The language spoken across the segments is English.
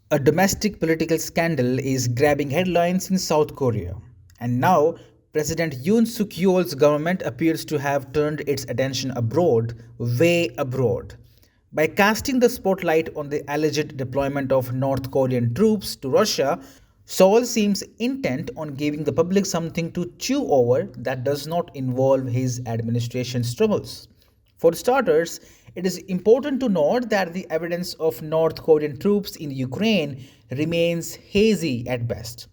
A domestic political scandal is grabbing headlines in South Korea. And now, President Yoon Suk-yeol's government appears to have turned its attention abroad, way abroad. By casting the spotlight on the alleged deployment of North Korean troops to Russia, Seoul seems intent on giving the public something to chew over that does not involve his administration's troubles. For starters, it is important to note that the evidence of North Korean troops in Ukraine remains hazy at best.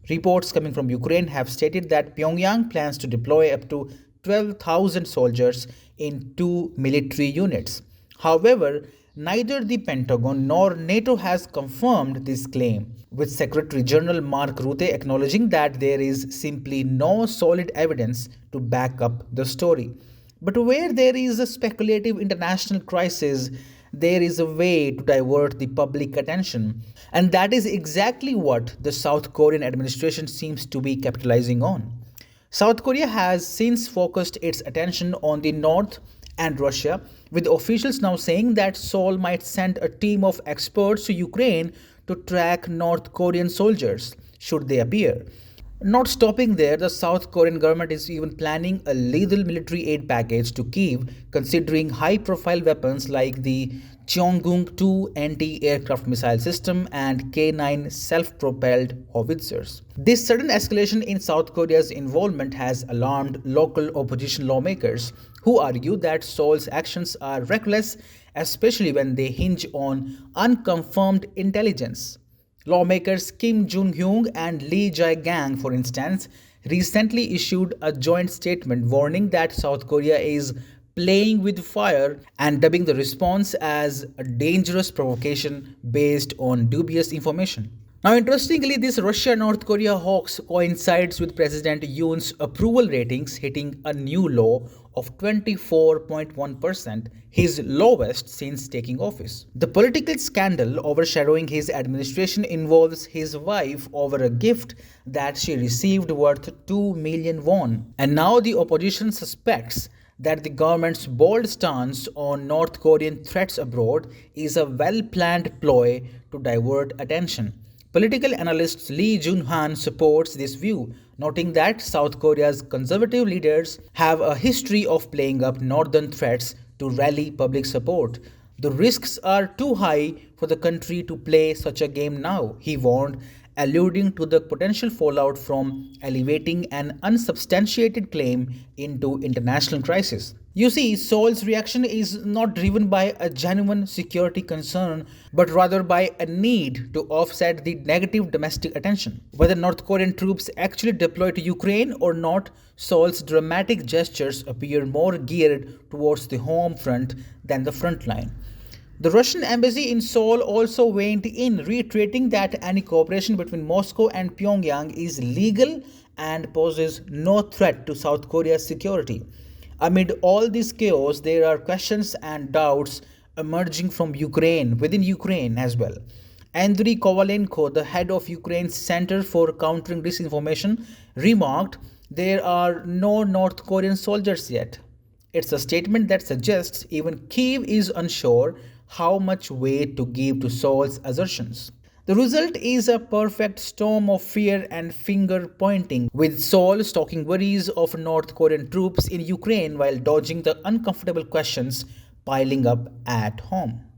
Reports coming from Ukraine have stated that Pyongyang plans to deploy up to 12,000 soldiers in two military units. However, neither the Pentagon nor NATO has confirmed this claim, with Secretary General Mark Rutte acknowledging that there is simply no solid evidence to back up the story. But where there is a speculative international crisis, there is a way to divert the public attention. And that is exactly what the South Korean administration seems to be capitalizing on. South Korea has since focused its attention on the North and Russia, with officials now saying that Seoul might send a team of experts to Ukraine to track North Korean soldiers, should they appear. Not stopping there, the South Korean government is even planning a lethal military aid package to Kyiv, considering high profile weapons like the Cheonggung 2 anti aircraft missile system and K9 self propelled howitzers. This sudden escalation in South Korea's involvement has alarmed local opposition lawmakers, who argue that Seoul's actions are reckless, especially when they hinge on unconfirmed intelligence. Lawmakers Kim Jong-hyun and Lee Jae-gang, for instance, recently issued a joint statement warning that South Korea is playing with fire and dubbing the response as a dangerous provocation based on dubious information. Now, interestingly, this Russia North Korea hoax coincides with President Yoon's approval ratings hitting a new low of 24.1%, his lowest since taking office. The political scandal overshadowing his administration involves his wife over a gift that she received worth 2 million won. And now the opposition suspects that the government's bold stance on North Korean threats abroad is a well planned ploy to divert attention. Political analyst Lee Jun-han supports this view, noting that South Korea's conservative leaders have a history of playing up northern threats to rally public support. The risks are too high for the country to play such a game now, he warned, alluding to the potential fallout from elevating an unsubstantiated claim into international crisis. You see, Seoul's reaction is not driven by a genuine security concern, but rather by a need to offset the negative domestic attention. Whether North Korean troops actually deploy to Ukraine or not, Seoul's dramatic gestures appear more geared towards the home front than the front line. The Russian embassy in Seoul also weighed in, reiterating that any cooperation between Moscow and Pyongyang is legal and poses no threat to South Korea's security. Amid all this chaos, there are questions and doubts emerging from Ukraine, within Ukraine as well. Andriy Kovalenko, the head of Ukraine's Center for Countering Disinformation, remarked, "There are no North Korean soldiers yet." It's a statement that suggests even Kyiv is unsure how much weight to give to Seoul's assertions. The result is a perfect storm of fear and finger pointing, with Seoul stoking worries of North Korean troops in Ukraine while dodging the uncomfortable questions piling up at home.